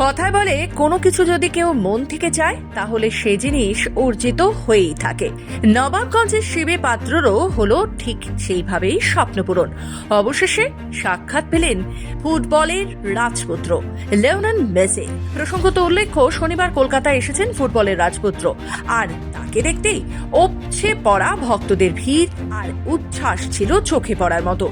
কথায় বলে কোনো কিছু যদি কেউ মন থেকে চায় তাহলে সে জিনিস অর্জিত হয়েই থাকে। নবাবগঞ্জের শিবে পাত্ররও হলো ঠিক সেইভাবেই স্বপ্নপূরণ। অবশেষে সাক্ষাৎ পেলেন ফুটবলের রাজপুত্র লিওনেল মেসি। প্রসঙ্গত উল্লেখ্য, শনিবার কলকাতায় এসেছেন ফুটবলের রাজপুত্র। আর তাকে দেখতেই উপচে পড়া ভক্তদের ভিড় আর উচ্ছ্বাস ছিল চোখে পড়ার মতো।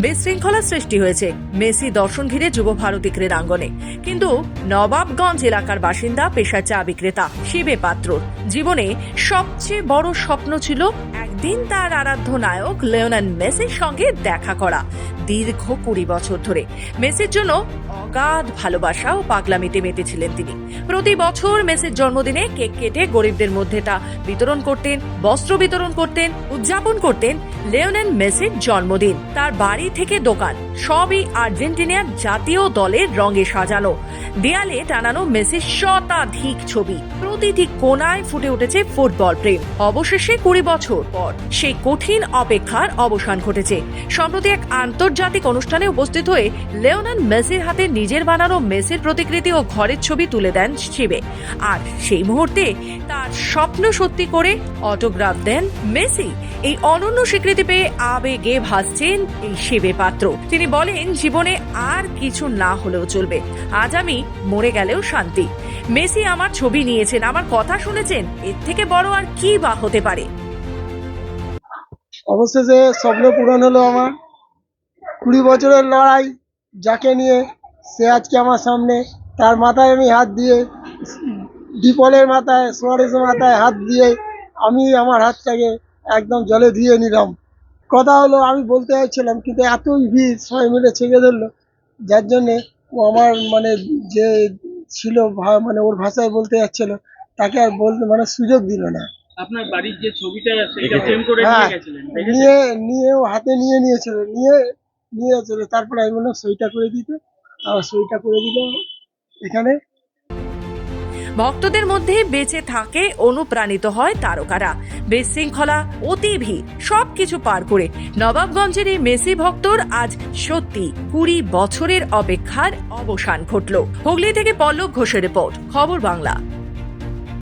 বিশৃঙ্খলা সৃষ্টি হয়েছে মেসি দর্শন ঘিরে যুব ভারতী ক্রীড়াঙ্গনে। কিন্তু নবাবগঞ্জ এলাকার বাসিন্দা পেশায় চা বিক্রেতা শিবে পাত্র জীবনে সবচেয়ে বড় স্বপ্ন ছিল একদিন তার আরাধ্য নায়ক লিওনেল মেসির সঙ্গে দেখা করা। দীর্ঘ 20 বছর ধরে মেসির জন্য অগাধ ভালোবাসা ও পাগলামিতে মেতেছিলেন তিনি। প্রতি বছর মেসির জন্মদিনে কেক কেটে গরিবদের মধ্যে তা বিতরণ করতেন, বস্ত্র বিতরণ করতেন, উদযাপন করতেন লিওনেল মেসির জন্মদিন। তার বাড়ি থেকে দোকান সবই আর্জেন্টিনার জাতীয় দলের রঙে সাজানো। দেয়ালে টানানো মেসির শতাধিক ছবি, প্রতিটি কোণায় ফুটে উঠেছে ফুটবল প্রেম। অবশেষে 20 বছর পর সেই কঠিন অপেক্ষার অবসান ঘটেছে। সম্প্রতি এক আন্তর্জাতিক অনুষ্ঠানে উপস্থিত হয়ে লিওনেল মেসির হাতে নিজের বানানো মেসির প্রতিকৃতি ও ঘরের ছবি তুলে দেন শিবে। আর সেই মুহূর্তে তার স্বপ্ন সত্যি করে অটোগ্রাফ দেন মেসি। এই অনন্য স্বীকৃতি পেয়ে আবেগে ভাসছেন এই শিবে পাত্র। তিনি বলেন, জীবনে আর কিছু না হলেও চলবে, আজ আমি মরে গেলেও শান্তি। মেসি আমার ছবি নিয়েছেন, আমার কথা শুনেছেন, এর থেকে বড় আর কি বা হতে পারে। অবশেষে স্বপ্ন পূরণ হলো আমার। 20 বছরের লড়াই যাকে নিয়ে, সে আজকে আমার সামনে। তার মাথায় আমি হাত দিয়ে, ডিপলের মাথায়, সোয়ারেজের মাথায় হাত দিয়ে আমি আমার হাতটাকে একদম জলে ধুয়ে নিলাম। কথা হলো, আমি বলতে চাইছিলাম কিন্তু এতই ভিড় সবাই মিলে ছেড়ে ধরলো, যার জন্যে ও আমার যে ছিল মানে ওর ভাষায় বলতে যাচ্ছিল, তাকে আর বলতে সুযোগ দিল না। আপনার বাড়ির যে ছবিটা সেটা ফ্রেম করে হ্যাঁ, নিয়ে গেছিলেন, নিয়ে ও হাতে নিয়েছিল, নিয়ে চলে। তারপরে আমি বললাম সইটা করে দিতে, আবার সইটা করে দিল এখানে। ভক্তদের মধ্যে বেঁচে থাকে, অনুপ্রাণিত হয় তারকারা। বিশৃঙ্খলা, অতি ভিড় সবকিছু পার করে নবাবগঞ্জের এই মেসি ভক্তর আজ সত্যি 20 বছরের অপেক্ষার অবসান ঘটল। হুগলি থেকে পল্লব ঘোষের রিপোর্ট, খবর বাংলা।